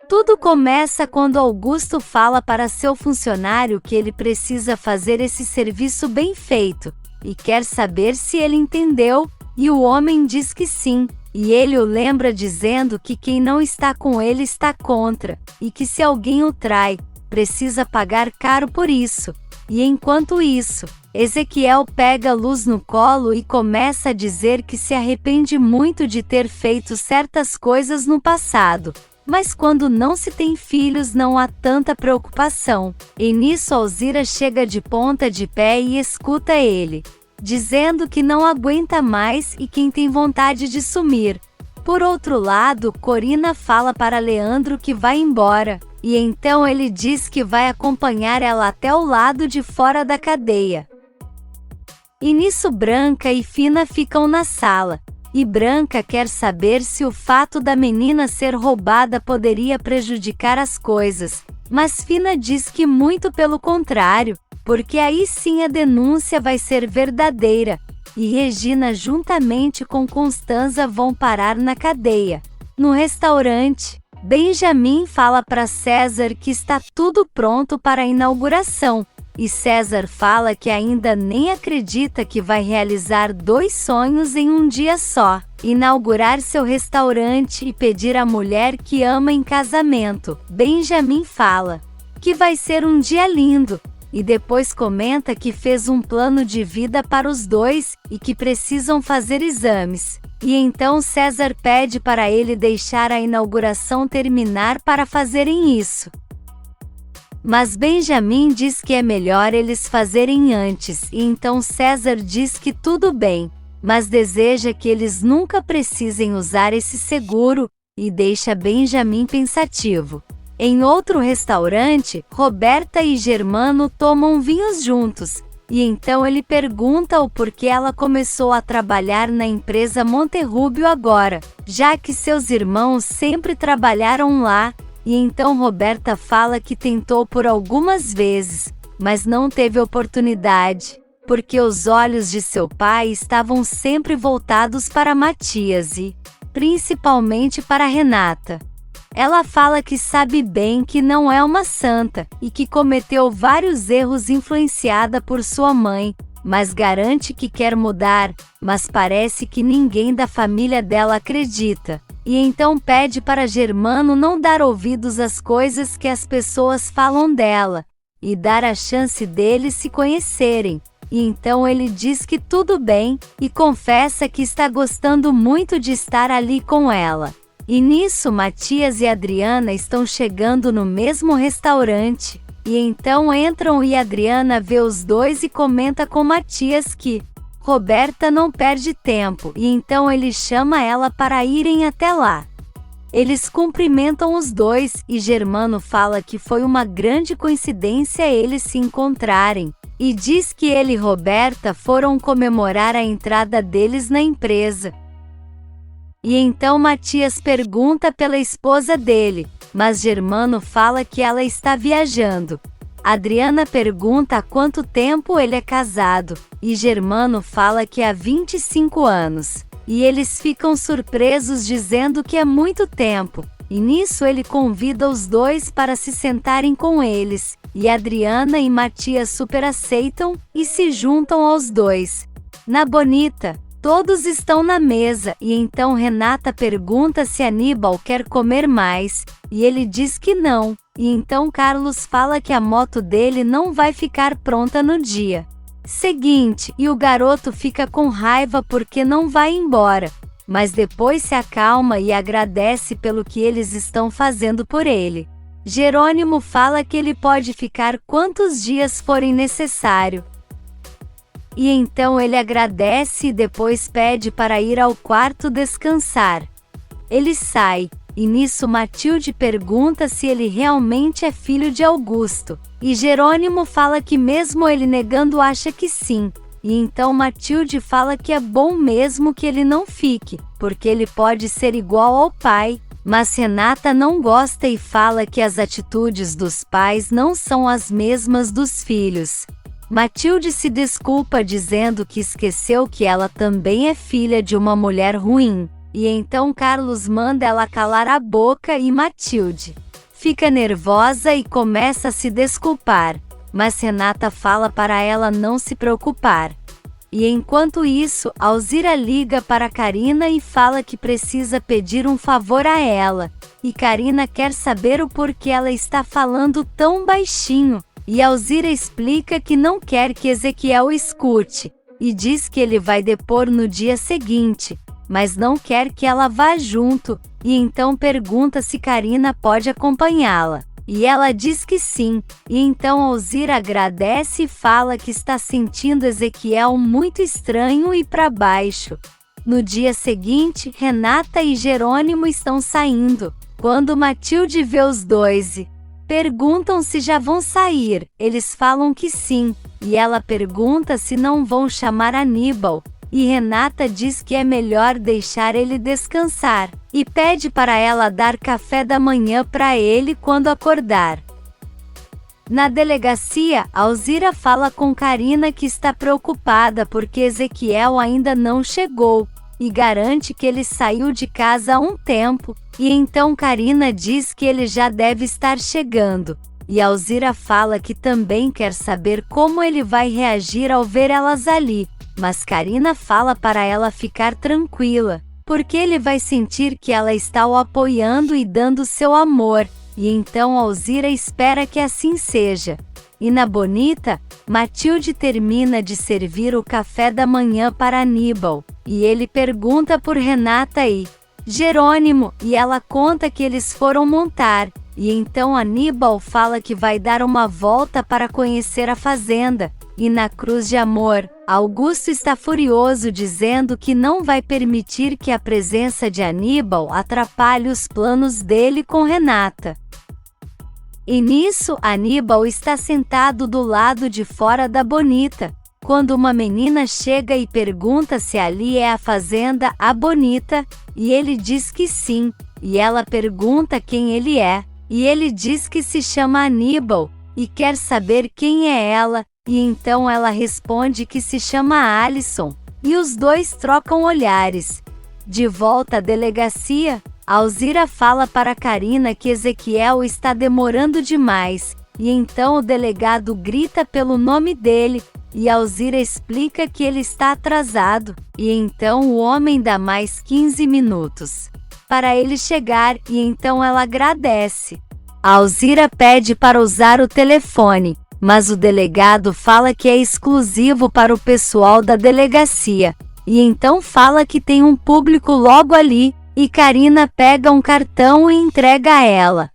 Tudo começa quando Augusto fala para seu funcionário que ele precisa fazer esse serviço bem feito, e quer saber se ele entendeu, e o homem diz que sim, e ele o lembra dizendo que quem não está com ele está contra, e que se alguém o trai, precisa pagar caro por isso. E enquanto isso, Ezequiel pega Luz no colo e começa a dizer que se arrepende muito de ter feito certas coisas no passado. Mas quando não se tem filhos não há tanta preocupação. E nisso Alzira chega de ponta de pé e escuta ele, dizendo que não aguenta mais e quem tem vontade de sumir. Por outro lado, Corina fala para Leandro que vai embora, e então ele diz que vai acompanhar ela até o lado de fora da cadeia. E nisso Branca e Fina ficam na sala. E Branca quer saber se o fato da menina ser roubada poderia prejudicar as coisas, mas Fina diz que muito pelo contrário, porque aí sim a denúncia vai ser verdadeira, e Regina juntamente com Constanza vão parar na cadeia. No restaurante, Benjamin fala para César que está tudo pronto para a inauguração, e César fala que ainda nem acredita que vai realizar 2 sonhos em um dia só: inaugurar seu restaurante e pedir a mulher que ama em casamento. Benjamin fala que vai ser um dia lindo, e depois comenta que fez um plano de vida para os dois e que precisam fazer exames. E então César pede para ele deixar a inauguração terminar para fazerem isso. Mas Benjamin diz que é melhor eles fazerem antes, e então César diz que tudo bem, mas deseja que eles nunca precisem usar esse seguro, e deixa Benjamin pensativo. Em outro restaurante, Roberta e Germano tomam vinhos juntos, e então ele pergunta o porquê ela começou a trabalhar na empresa Monterrubio agora, já que seus irmãos sempre trabalharam lá. E então Roberta fala que tentou por algumas vezes, mas não teve oportunidade, porque os olhos de seu pai estavam sempre voltados para Matias e, principalmente para Renata. Ela fala que sabe bem que não é uma santa, e que cometeu vários erros influenciada por sua mãe, mas garante que quer mudar, mas parece que ninguém da família dela acredita. E então pede para Germano não dar ouvidos às coisas que as pessoas falam dela, e dar a chance deles se conhecerem. E então ele diz que tudo bem, e confessa que está gostando muito de estar ali com ela. E nisso Matias e Adriana estão chegando no mesmo restaurante, e então entram e Adriana vê os dois e comenta com Matias que Roberta não perde tempo, e então ele chama ela para irem até lá. Eles cumprimentam os dois, e Germano fala que foi uma grande coincidência eles se encontrarem, e diz que ele e Roberta foram comemorar a entrada deles na empresa. E então Matias pergunta pela esposa dele, mas Germano fala que ela está viajando. Adriana pergunta há quanto tempo ele é casado, e Germano fala que há 25 anos. E eles ficam surpresos dizendo que é muito tempo, e nisso ele convida os dois para se sentarem com eles, e Adriana e Matias super aceitam, e se juntam aos dois. Na Bonita, todos estão na mesa, e então Renata pergunta se Aníbal quer comer mais, e ele diz que não. E então Carlos fala que a moto dele não vai ficar pronta no dia seguinte, e o garoto fica com raiva porque não vai embora, mas depois se acalma e agradece pelo que eles estão fazendo por ele. Jerônimo fala que ele pode ficar quantos dias forem necessário. E então ele agradece e depois pede para ir ao quarto descansar. Ele sai. E nisso Matilde pergunta se ele realmente é filho de Augusto, e Jerônimo fala que mesmo ele negando acha que sim, e então Matilde fala que é bom mesmo que ele não fique, porque ele pode ser igual ao pai, mas Renata não gosta e fala que as atitudes dos pais não são as mesmas dos filhos. Matilde se desculpa dizendo que esqueceu que ela também é filha de uma mulher ruim. E então Carlos manda ela calar a boca e Matilde fica nervosa e começa a se desculpar, mas Renata fala para ela não se preocupar. E enquanto isso, Alzira liga para Karina e fala que precisa pedir um favor a ela, e Karina quer saber o porquê ela está falando tão baixinho, e Alzira explica que não quer que Ezequiel escute, e diz que ele vai depor no dia seguinte, mas não quer que ela vá junto, e então pergunta se Karina pode acompanhá-la. E ela diz que sim, e então Alzira agradece e fala que está sentindo Ezequiel muito estranho e para baixo. No dia seguinte, Renata e Jerônimo estão saindo. Quando Matilde vê os dois, perguntam se já vão sair. Eles falam que sim, e ela pergunta se não vão chamar Aníbal. E Renata diz que é melhor deixar ele descansar, e pede para ela dar café da manhã para ele quando acordar. Na delegacia, Alzira fala com Karina que está preocupada porque Ezequiel ainda não chegou, e garante que ele saiu de casa há um tempo, e então Karina diz que ele já deve estar chegando. E Alzira fala que também quer saber como ele vai reagir ao ver elas ali. Mas Karina fala para ela ficar tranquila, porque ele vai sentir que ela está o apoiando e dando seu amor, e então Alzira espera que assim seja. E na Bonita, Matilde termina de servir o café da manhã para Aníbal, e ele pergunta por Renata e Jerônimo, e ela conta que eles foram montar, e então Aníbal fala que vai dar uma volta para conhecer a fazenda. E na Cruz de Amor, Augusto está furioso dizendo que não vai permitir que a presença de Aníbal atrapalhe os planos dele com Renata. E nisso, Aníbal está sentado do lado de fora da Bonita, quando uma menina chega e pergunta se ali é a fazenda A Bonita, e ele diz que sim, e ela pergunta quem ele é, e ele diz que se chama Aníbal, e quer saber quem é ela, e então ela responde que se chama Alisson, e os dois trocam olhares. De volta à delegacia, Alzira fala para Karina que Ezequiel está demorando demais, e então o delegado grita pelo nome dele, e Alzira explica que ele está atrasado, e então o homem dá mais 15 minutos para ele chegar, e então ela agradece. Alzira pede para usar o telefone, mas o delegado fala que é exclusivo para o pessoal da delegacia, e então fala que tem um público logo ali, e Karina pega um cartão e entrega a ela.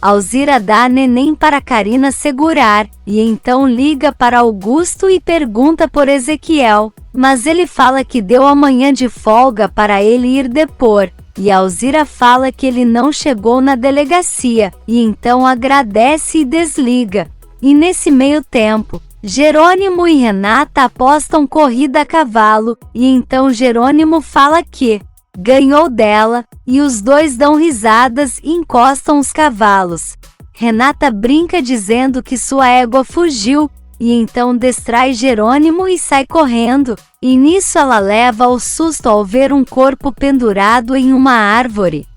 Alzira dá neném para Karina segurar, e então liga para Augusto e pergunta por Ezequiel, mas ele fala que deu a manhã de folga para ele ir depor, e Alzira fala que ele não chegou na delegacia, e então agradece e desliga. E nesse meio tempo, Jerônimo e Renata apostam corrida a cavalo, e então Jerônimo fala que ganhou dela, e os dois dão risadas e encostam os cavalos. Renata brinca dizendo que sua égua fugiu, e então distrai Jerônimo e sai correndo, e nisso ela leva o susto ao ver um corpo pendurado em uma árvore.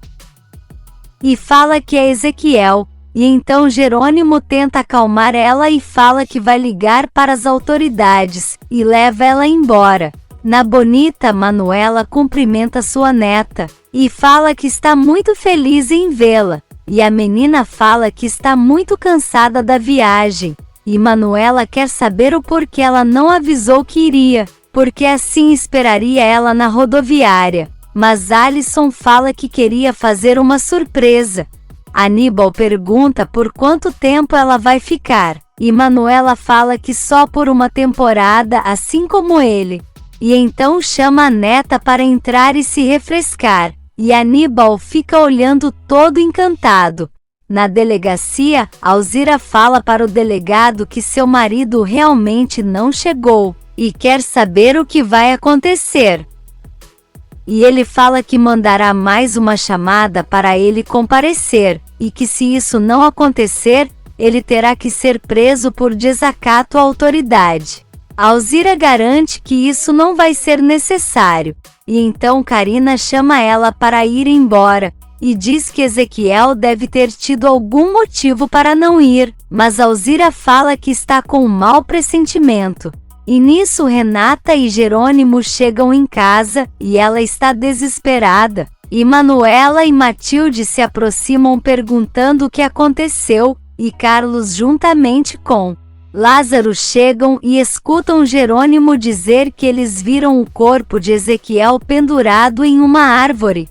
E fala que é Ezequiel. E então Jerônimo tenta acalmar ela e fala que vai ligar para as autoridades, e leva ela embora. Na Bonita, Manuela cumprimenta sua neta, e fala que está muito feliz em vê-la, e a menina fala que está muito cansada da viagem, e Manuela quer saber o porquê ela não avisou que iria, porque assim esperaria ela na rodoviária, mas Alisson fala que queria fazer uma surpresa. Aníbal pergunta por quanto tempo ela vai ficar, e Manuela fala que só por uma temporada, assim como ele. E então chama a neta para entrar e se refrescar, e Aníbal fica olhando todo encantado. Na delegacia, Alzira fala para o delegado que seu marido realmente não chegou, e quer saber o que vai acontecer. E ele fala que mandará mais uma chamada para ele comparecer, e que se isso não acontecer, ele terá que ser preso por desacato à autoridade. Alzira garante que isso não vai ser necessário, e então Karina chama ela para ir embora, e diz que Ezequiel deve ter tido algum motivo para não ir, mas Alzira fala que está com um mau pressentimento. E nisso Renata e Jerônimo chegam em casa, e ela está desesperada. E Manuela e Matilde se aproximam perguntando o que aconteceu, e Carlos juntamente com Lázaro chegam e escutam Jerônimo dizer que eles viram o corpo de Ezequiel pendurado em uma árvore.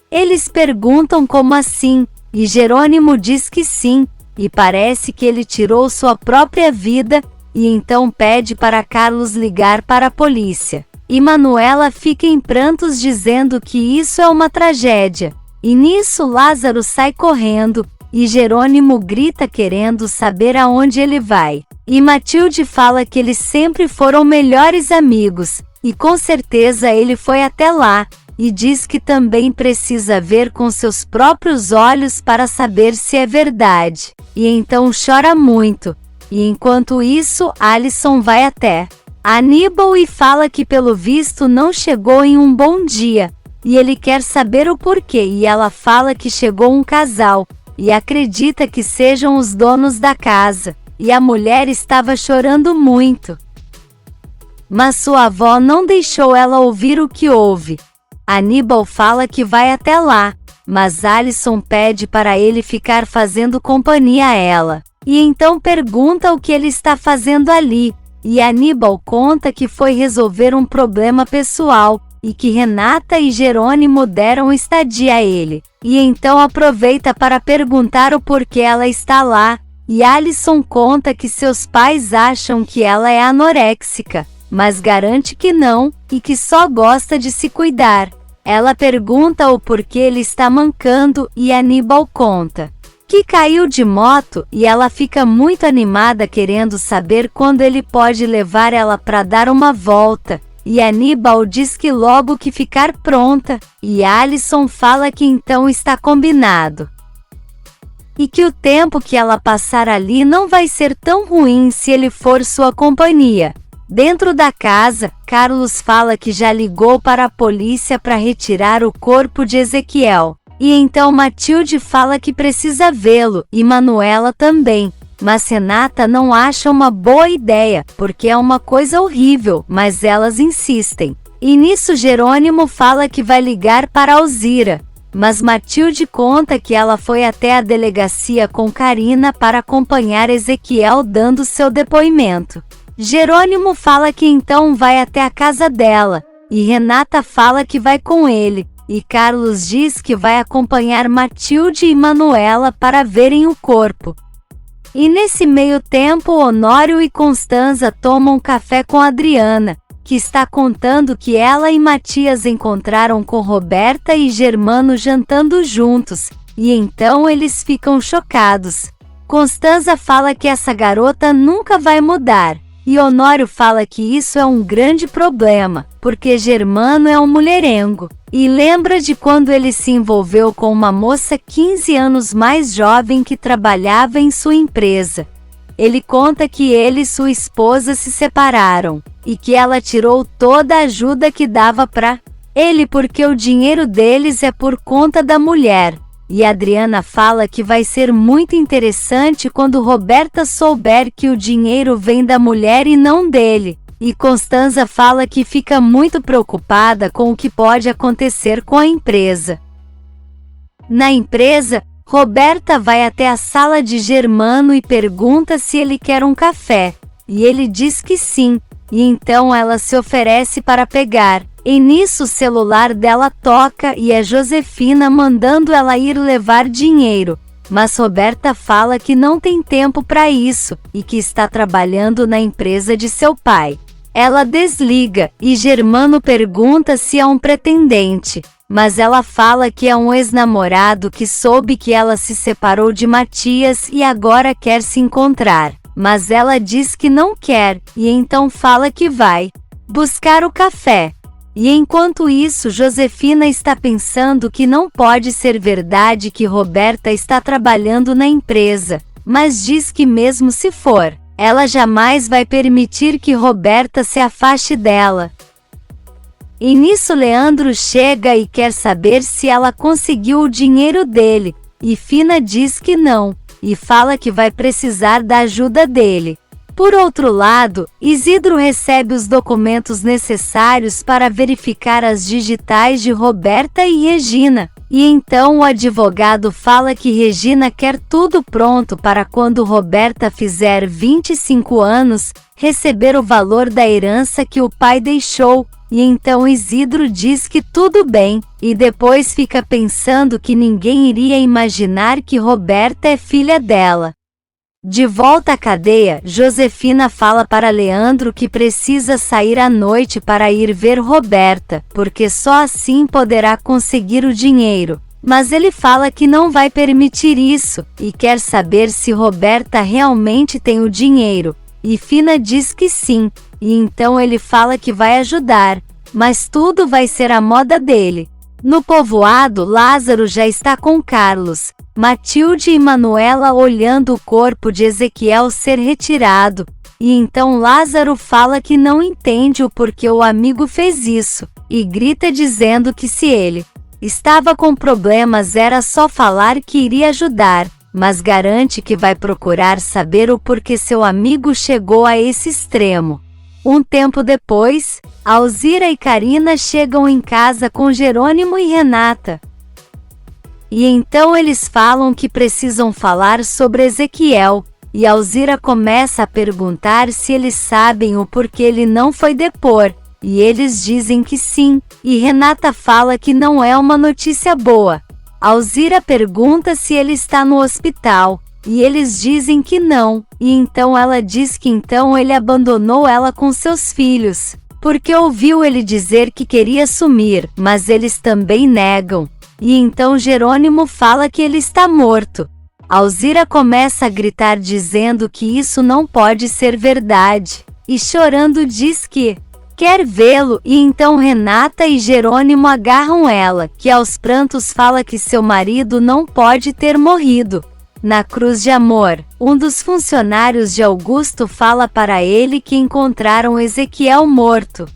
Eles perguntam como assim, e Jerônimo diz que sim, e parece que ele tirou sua própria vida, e então pede para Carlos ligar para a polícia. E Manuela fica em prantos dizendo que isso é uma tragédia. E nisso Lázaro sai correndo, e Jerônimo grita querendo saber aonde ele vai. E Matilde fala que eles sempre foram melhores amigos, e com certeza ele foi até lá, e diz que também precisa ver com seus próprios olhos para saber se é verdade. E então chora muito. E enquanto isso, Alisson vai até Aníbal e fala que pelo visto não chegou em um bom dia, e ele quer saber o porquê, e ela fala que chegou um casal, e acredita que sejam os donos da casa, e a mulher estava chorando muito. Mas sua avó não deixou ela ouvir o que houve. Aníbal fala que vai até lá, mas Alisson pede para ele ficar fazendo companhia a ela, e então pergunta o que ele está fazendo ali. E Aníbal conta que foi resolver um problema pessoal, e que Renata e Jerônimo deram estadia a ele. E então aproveita para perguntar o porquê ela está lá, e Alisson conta que seus pais acham que ela é anoréxica, mas garante que não, e que só gosta de se cuidar. Ela pergunta o porquê ele está mancando, e Aníbal conta que caiu de moto, e ela fica muito animada querendo saber quando ele pode levar ela para dar uma volta, e Aníbal diz que logo que ficar pronta, e Alisson fala que então está combinado. E que o tempo que ela passar ali não vai ser tão ruim se ele for sua companhia. Dentro da casa, Carlos fala que já ligou para a polícia para retirar o corpo de Ezequiel. E então Matilde fala que precisa vê-lo, e Manuela também. Mas Renata não acha uma boa ideia, porque é uma coisa horrível, mas elas insistem. E nisso Jerônimo fala que vai ligar para Alzira. Mas Matilde conta que ela foi até a delegacia com Karina para acompanhar Ezequiel dando seu depoimento. Jerônimo fala que então vai até a casa dela, e Renata fala que vai com ele. E Carlos diz que vai acompanhar Matilde e Manuela para verem o corpo. E nesse meio tempo Honório e Constanza tomam café com Adriana, que está contando que ela e Matias encontraram com Roberta e Germano jantando juntos, e então eles ficam chocados. Constanza fala que essa garota nunca vai mudar, e Honório fala que isso é um grande problema, porque Germano é um mulherengo. E lembra de quando ele se envolveu com uma moça 15 anos mais jovem que trabalhava em sua empresa. Ele conta que ele e sua esposa se separaram, e que ela tirou toda a ajuda que dava para ele porque o dinheiro deles é por conta da mulher. E Adriana fala que vai ser muito interessante quando Roberta souber que o dinheiro vem da mulher e não dele. E Constanza fala que fica muito preocupada com o que pode acontecer com a empresa. Na empresa, Roberta vai até a sala de Germano e pergunta se ele quer um café. E ele diz que sim, e então ela se oferece para pegar. E nisso o celular dela toca e é Josefina mandando ela ir levar dinheiro. Mas Roberta fala que não tem tempo para isso, e que está trabalhando na empresa de seu pai. Ela desliga, e Germano pergunta se é um pretendente, mas ela fala que é um ex-namorado que soube que ela se separou de Matias e agora quer se encontrar. Mas ela diz que não quer, e então fala que vai buscar o café. E enquanto isso Josefina está pensando que não pode ser verdade que Roberta está trabalhando na empresa, mas diz que mesmo se for, ela jamais vai permitir que Roberta se afaste dela. E nisso Leandro chega e quer saber se ela conseguiu o dinheiro dele, e Fina diz que não, e fala que vai precisar da ajuda dele. Por outro lado, Isidro recebe os documentos necessários para verificar as digitais de Roberta e Regina, e então o advogado fala que Regina quer tudo pronto para quando Roberta fizer 25 anos, receber o valor da herança que o pai deixou, e então Isidro diz que tudo bem, e depois fica pensando que ninguém iria imaginar que Roberta é filha dela. De volta à cadeia, Josefina fala para Leandro que precisa sair à noite para ir ver Roberta, porque só assim poderá conseguir o dinheiro. Mas ele fala que não vai permitir isso, e quer saber se Roberta realmente tem o dinheiro. E Fina diz que sim, e então ele fala que vai ajudar, mas tudo vai ser a moda dele. No povoado, Lázaro já está com Carlos, Matilde e Manuela olhando o corpo de Ezequiel ser retirado, e então Lázaro fala que não entende o porquê o amigo fez isso, e grita dizendo que se ele estava com problemas era só falar que iria ajudar, mas garante que vai procurar saber o porquê seu amigo chegou a esse extremo. Um tempo depois, Alzira e Karina chegam em casa com Jerônimo e Renata. E então eles falam que precisam falar sobre Ezequiel, e Alzira começa a perguntar se eles sabem o porquê ele não foi depor, e eles dizem que sim, e Renata fala que não é uma notícia boa. Alzira pergunta se ele está no hospital, e eles dizem que não, e então ela diz que então ele abandonou ela com seus filhos, porque ouviu ele dizer que queria sumir, mas eles também negam. E então Jerônimo fala que ele está morto. Alzira começa a gritar dizendo que isso não pode ser verdade, e chorando diz que quer vê-lo, e então Renata e Jerônimo agarram ela, que aos prantos fala que seu marido não pode ter morrido. Na cruz de amor, um dos funcionários de Augusto fala para ele que encontraram Ezequiel morto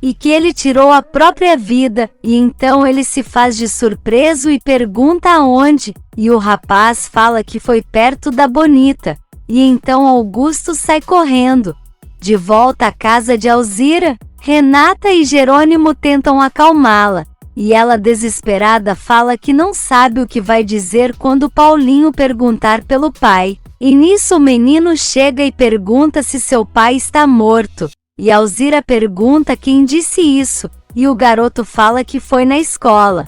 e que ele tirou a própria vida, e então ele se faz de surpreso e pergunta aonde, e o rapaz fala que foi perto da Bonita, e então Augusto sai correndo. De volta à casa de Alzira, Renata e Jerônimo tentam acalmá-la, e ela desesperada fala que não sabe o que vai dizer quando Paulinho perguntar pelo pai, e nisso o menino chega e pergunta se seu pai está morto, e Alzira pergunta quem disse isso, e o garoto fala que foi na escola.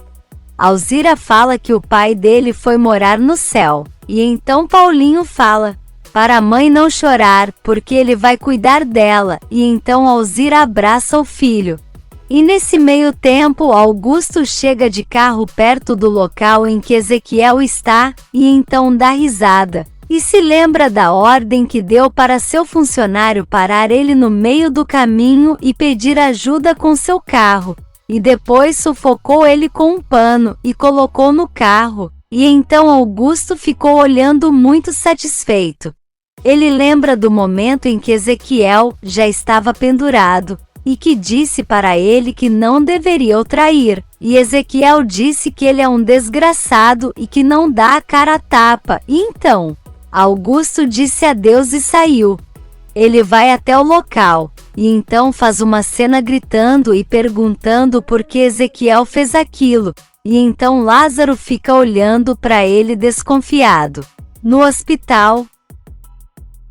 Alzira fala que o pai dele foi morar no céu, e então Paulinho fala para a mãe não chorar, porque ele vai cuidar dela, e então Alzira abraça o filho. E nesse meio tempo Augusto chega de carro perto do local em que Ezequiel está, e então dá risada, e se lembra da ordem que deu para seu funcionário parar ele no meio do caminho e pedir ajuda com seu carro, e depois sufocou ele com um pano e colocou no carro, e então Augusto ficou olhando muito satisfeito. Ele lembra do momento em que Ezequiel já estava pendurado, e que disse para ele que não deveria o trair, e Ezequiel disse que ele é um desgraçado e que não dá a cara a tapa, e então Augusto disse adeus e saiu. Ele vai até o local, e então faz uma cena gritando e perguntando por que Ezequiel fez aquilo, e então Lázaro fica olhando para ele desconfiado. No hospital,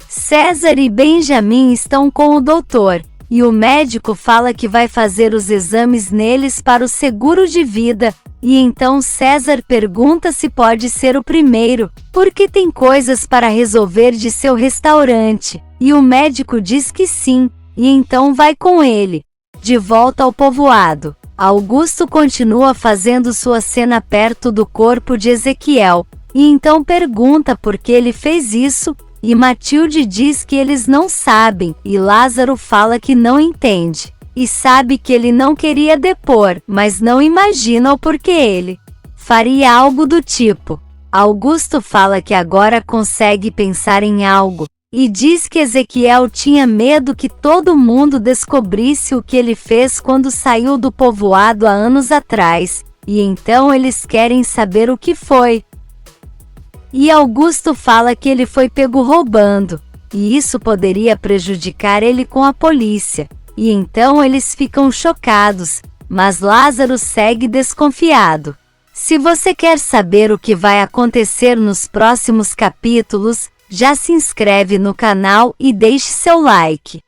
César e Benjamin estão com o doutor, e o médico fala que vai fazer os exames neles para o seguro de vida, e então César pergunta se pode ser o primeiro, porque tem coisas para resolver de seu restaurante, e o médico diz que sim, e então vai com ele. De volta ao povoado, Augusto continua fazendo sua cena perto do corpo de Ezequiel, e então pergunta por que ele fez isso, e Matilde diz que eles não sabem, e Lázaro fala que não entende, e sabe que ele não queria depor, mas não imagina o porquê ele faria algo do tipo. Augusto fala que agora consegue pensar em algo, E diz que Ezequiel tinha medo que todo mundo descobrisse o que ele fez quando saiu do povoado há anos atrás, e então eles querem saber o que foi. E Augusto fala que ele foi pego roubando, e isso poderia prejudicar ele com a polícia, e então eles ficam chocados, mas Lázaro segue desconfiado. Se você quer saber o que vai acontecer nos próximos capítulos, já se inscreve no canal e deixe seu like.